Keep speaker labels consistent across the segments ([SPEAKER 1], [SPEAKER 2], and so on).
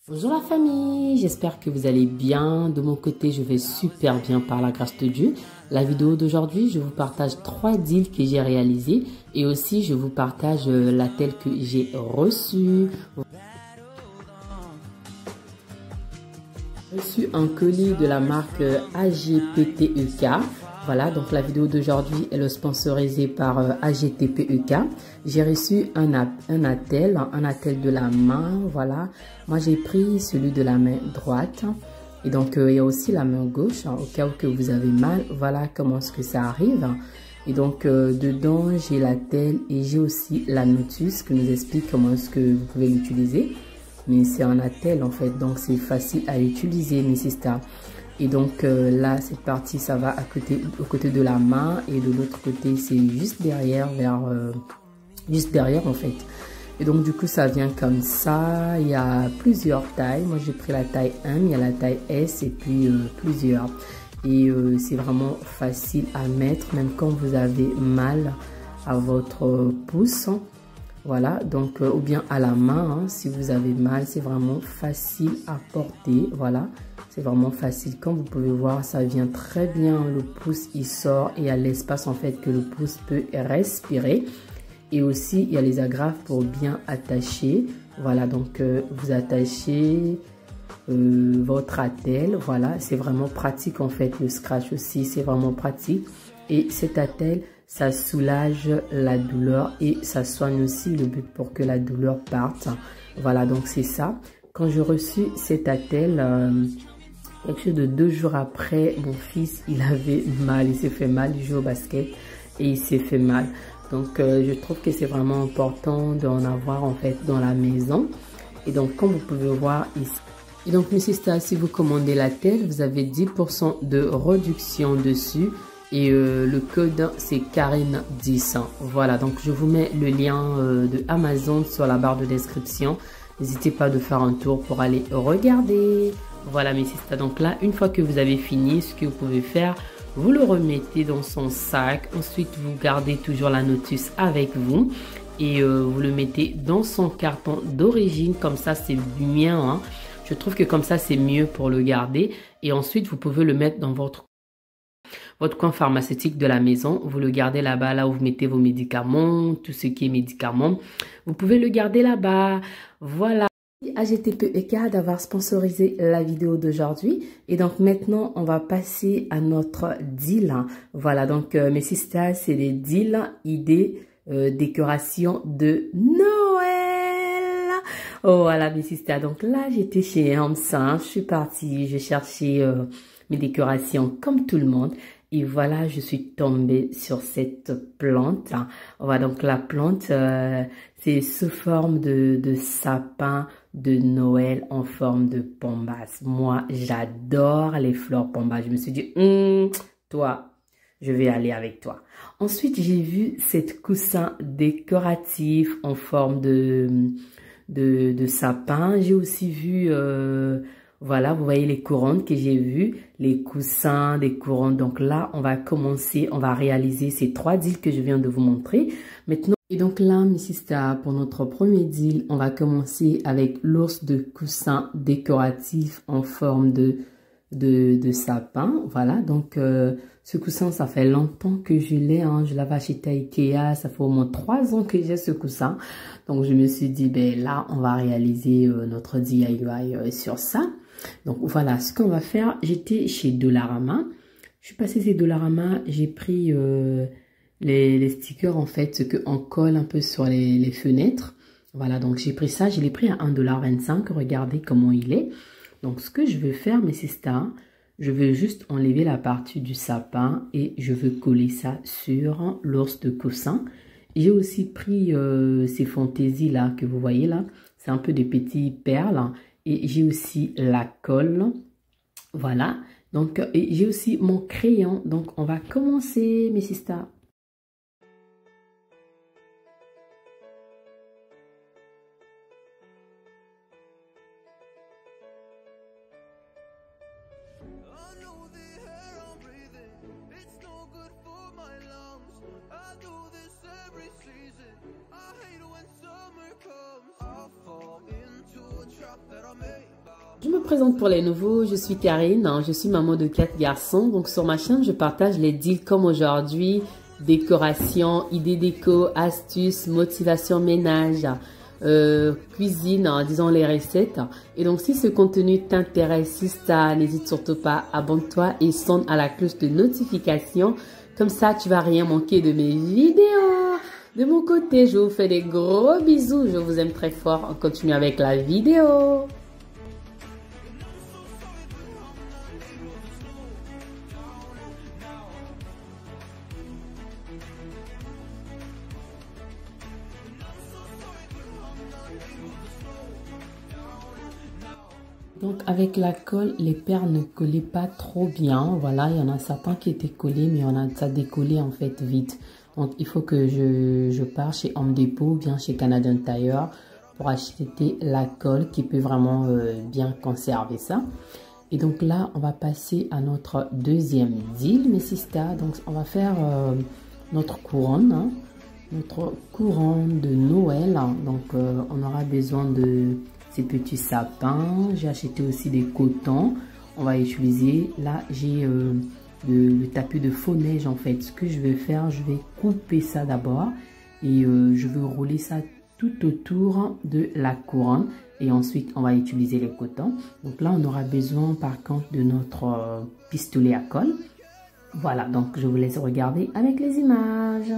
[SPEAKER 1] Bonjour la famille, j'espère que vous allez bien. De mon côté, je vais super bien par la grâce de Dieu. La vidéo d'aujourd'hui, je vous partage 3 deals que j'ai réalisés et aussi je vous partage la telle que j'ai reçue. J'ai reçu un colis de la marque AGPTEK. Voilà, donc la vidéo d'aujourd'hui est sponsorisée par AGTPEK. J'ai reçu un attel de la main, voilà. Moi, j'ai pris celui de la main droite. Et donc, il y a aussi la main gauche, au cas où que vous avez mal. Voilà comment est-ce que ça arrive. Et donc, dedans, j'ai l'attel et j'ai aussi la notice qui nous explique comment est-ce que vous pouvez l'utiliser. Mais c'est un attel, en fait, donc c'est facile à utiliser, mes sisters. Et donc là, cette partie, ça va au côté de la main et de l'autre côté, c'est juste derrière, juste derrière en fait. Et donc du coup, ça vient comme ça. Il y a plusieurs tailles. Moi, j'ai pris la taille 1, il y a la taille S et puis plusieurs. Et c'est vraiment facile à mettre, même quand vous avez mal à votre pouce. Voilà, donc ou bien à la main, hein, si vous avez mal, c'est vraiment facile à porter. Voilà. C'est vraiment facile. Comme vous pouvez voir, ça vient très bien. Le pouce, il sort et il y a l'espace en fait que le pouce peut respirer. Et aussi, il y a les agrafes pour bien attacher. Voilà, donc vous attachez votre attelle. Voilà, c'est vraiment pratique en fait. Le scratch aussi, c'est vraiment pratique. Et cet attelle, ça soulage la douleur et ça soigne aussi le but pour que la douleur parte. Voilà, donc c'est ça. Quand j'ai reçu cet attelle... quelque chose de 2 jours après, mon fils, il avait mal, il s'est fait mal, il joue au basket et il s'est fait mal. Donc, je trouve que c'est vraiment important d'en avoir en fait dans la maison. Et donc, comme vous pouvez voir ici. Et donc, mes sisters, si vous commandez la telle, vous avez 10% de réduction dessus. Et le code, c'est Karine10. Voilà, donc je vous mets le lien de Amazon sur la barre de description. N'hésitez pas de faire un tour pour aller regarder. Voilà mes sisters, donc là, une fois que vous avez fini, ce que vous pouvez faire, vous le remettez dans son sac. Ensuite, vous gardez toujours la notice avec vous et vous le mettez dans son carton d'origine. Comme ça, c'est bien. Hein. Je trouve que comme ça, c'est mieux pour le garder. Et ensuite, vous pouvez le mettre dans votre coin pharmaceutique de la maison. Vous le gardez là-bas, là où vous mettez vos médicaments, tout ce qui est médicaments. Vous pouvez le garder là-bas. Voilà. AGTPEK d'avoir sponsorisé la vidéo d'aujourd'hui. Et donc maintenant, on va passer à notre deal. Voilà, donc mes sisters, c'est les deals, idées, décoration de Noël. Oh, voilà mes sisters. Donc là, j'étais chez Hermes. Je suis partie, je cherchais mes décorations comme tout le monde. Et voilà, je suis tombée sur cette plante. Voilà, donc la plante, c'est sous forme de sapin de Noël en forme de pombasse. Moi, j'adore les fleurs pombasse. Je me suis dit, toi, je vais aller avec toi. Ensuite, j'ai vu cette coussin décoratif en forme de sapin. J'ai aussi vu... voilà, vous voyez les couronnes que j'ai vues, les coussins, des couronnes. Donc là, on va commencer, on va réaliser ces 3 deals que je viens de vous montrer. Maintenant, et donc là, mes sisters, pour notre premier deal, on va commencer avec l'ours de coussin décoratif en forme de sapin. Voilà, donc ce coussin, ça fait longtemps que je l'ai. Hein, je l'avais acheté à Ikea, ça fait au moins 3 ans que j'ai ce coussin. Donc je me suis dit, ben là, on va réaliser notre DIY sur ça. Donc voilà, ce qu'on va faire, j'étais chez Dollarama. Je suis passée chez Dollarama, j'ai pris les stickers en fait, ce qu'on colle un peu sur les fenêtres. Voilà, donc j'ai pris ça, je l'ai pris à 1,25 $. Regardez comment il est. Donc ce que je veux faire, mes sisters, je veux juste enlever la partie du sapin et je veux coller ça sur l'ours de coussin. J'ai aussi pris ces fantaisies là que vous voyez là. C'est un peu des petits perles. Et j'ai aussi la colle. Voilà. Donc, j'ai aussi mon crayon. Donc, on va commencer, mes sisters.
[SPEAKER 2] That I made
[SPEAKER 1] Je me présente pour les nouveaux, je suis Karine, je suis maman de 4 garçons. Donc sur ma chaîne, je partage les deals comme aujourd'hui, décoration, idées déco, astuces, motivation ménage, cuisine, disons les recettes. Et donc si ce contenu t'intéresse, si ça, n'hésite surtout pas, abonne-toi et sonne à la cloche de notification. Comme ça, tu vas rien manquer de mes vidéos. De mon côté, je vous fais des gros bisous. Je vous aime très fort. On continue avec la vidéo. Donc avec la colle, les paires ne collaient pas trop bien. Voilà, il y en a certains qui étaient collés, mais ça décollait en fait vite. Donc il faut que je parte chez Home Depot ou bien chez Canadian Tire pour acheter la colle qui peut vraiment bien conserver ça. Et donc là, on va passer à notre deuxième deal, mes sisters. Donc on va faire notre couronne, hein, notre couronne de Noël. Donc on aura besoin de ces petits sapins. J'ai acheté aussi des cotons. On va utiliser, là j'ai le tapis de faux neige en fait. Ce que je vais faire, je vais couper ça d'abord et je vais rouler ça tout autour de la couronne et ensuite on va utiliser les cotons. Donc là on aura besoin par contre de notre pistolet à colle. Voilà, donc je vous laisse regarder avec les images.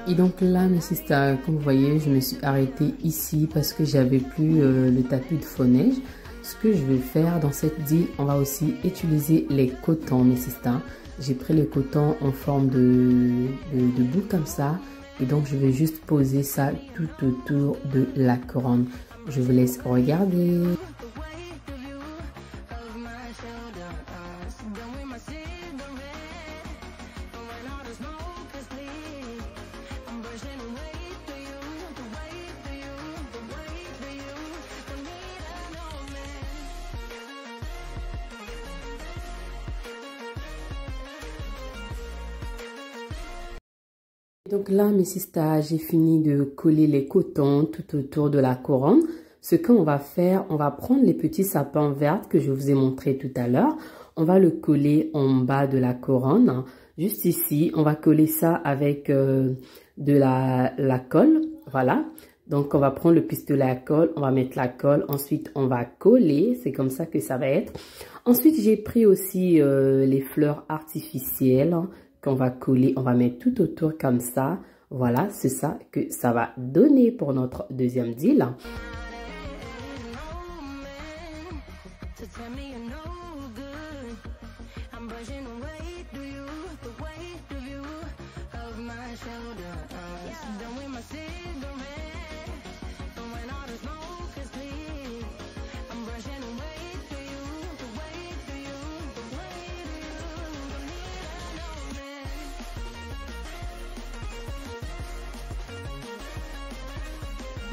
[SPEAKER 1] Et donc là, mes sisters, comme vous voyez, je me suis arrêtée ici parce que j'avais plus le tapis de faux neige. Ce que je vais faire dans cette deal, on va aussi utiliser les cotons, mes sisters. J'ai pris les cotons en forme de boule comme ça. Et donc, je vais juste poser ça tout autour de la couronne. Je vous laisse regarder. Donc là, mes sisters, j'ai fini de coller les cotons tout autour de la couronne. Ce qu'on va faire, on va prendre les petits sapins verts que je vous ai montré tout à l'heure. On va le coller en bas de la couronne, juste ici. On va coller ça avec de la colle, voilà. Donc on va prendre le pistolet à colle, on va mettre la colle. Ensuite, on va coller, c'est comme ça que ça va être. Ensuite, j'ai pris aussi les fleurs artificielles qu'on va coller, on va mettre tout autour comme ça. Voilà, c'est ça que ça va donner pour notre deuxième deal.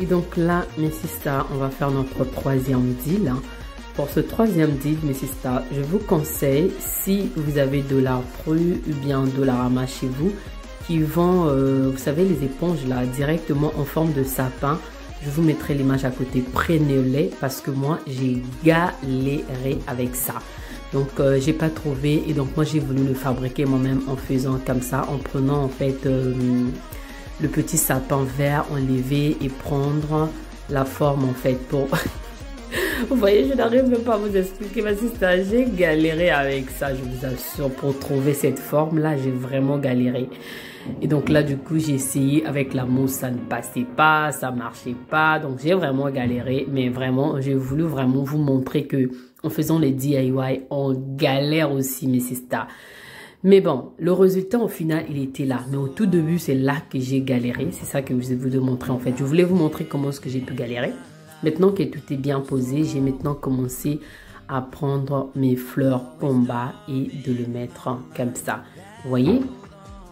[SPEAKER 1] Et donc là, mes sisters, on va faire notre troisième deal. Pour ce troisième deal, mes sisters, je vous conseille, si vous avez Dollar Pro ou bien Dollarama chez vous, qui vend, vous savez, les éponges là, directement en forme de sapin. Je vous mettrai l'image à côté, prenez-les parce que moi, j'ai galéré avec ça. Donc, j'ai pas trouvé et donc moi, j'ai voulu le fabriquer moi-même en faisant comme ça, en prenant en fait le petit sapin vert, enlever et prendre la forme en fait pour Vous voyez, je n'arrive même pas à vous expliquer, ma sister. J'ai galéré avec ça, je vous assure, pour trouver cette forme-là, j'ai vraiment galéré. Et donc là, du coup, j'ai essayé avec la mousse, ça ne passait pas, ça marchait pas. Donc, j'ai vraiment galéré. Mais vraiment, j'ai voulu vraiment vous montrer que en faisant les DIY, on galère aussi, mes sisters. Mais bon, le résultat, au final, il était là. Mais au tout début, c'est là que j'ai galéré. C'est ça que je vais vous montrer, en fait. Je voulais vous montrer comment est-ce que j'ai pu galérer. Maintenant que tout est bien posé, j'ai maintenant commencé à prendre mes fleurs pomba et de le mettre comme ça. Vous voyez?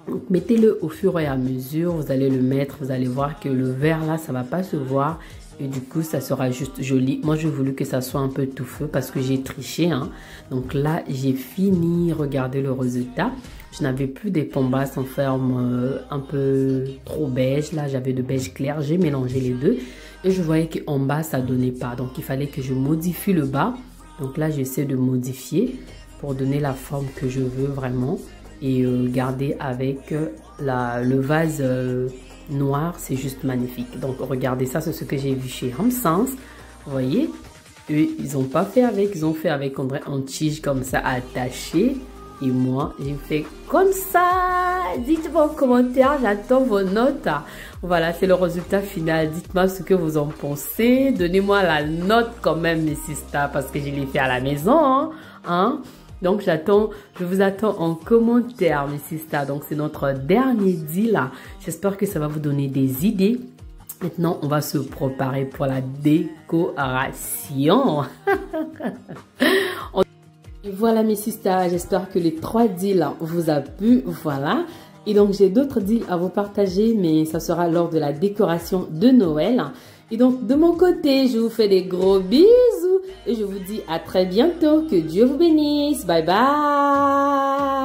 [SPEAKER 1] Donc, mettez-le au fur et à mesure, vous allez le mettre, vous allez voir que le vert là, ça va pas se voir et du coup, ça sera juste joli. Moi, j'ai voulu que ça soit un peu touffeux parce que j'ai triché, hein. Donc là, j'ai fini, regardez le résultat. Je n'avais plus des pombas en forme un peu trop beige, là, j'avais de beige clair, j'ai mélangé les deux et je voyais qu'en bas, ça donnait pas. Donc, il fallait que je modifie le bas. Donc là, j'essaie de modifier pour donner la forme que je veux vraiment. Et garder avec le vase noir, c'est juste magnifique. Donc regardez, ça c'est ce que j'ai vu chez Ramsens. Vous voyez, eux ils n'ont pas fait avec, ils ont fait avec on dirait un tige comme ça attaché. Et moi j'ai fait comme ça. Dites-moi en commentaire, j'attends vos notes. Voilà, c'est le résultat final. Dites-moi ce que vous en pensez. Donnez-moi la note quand même, mes sisters, parce que je l'ai fait à la maison, hein. Donc, je vous attends en commentaire, mes sisters. Donc, c'est notre dernier deal. J'espère que ça va vous donner des idées. Maintenant, on va se préparer pour la décoration. Et voilà, mes sisters. J'espère que les 3 deals vous a plu. Voilà. Et donc, j'ai d'autres deals à vous partager, mais ça sera lors de la décoration de Noël. Et donc, de mon côté, je vous fais des gros bisous et je vous dis à très bientôt. Que Dieu vous bénisse. Bye bye.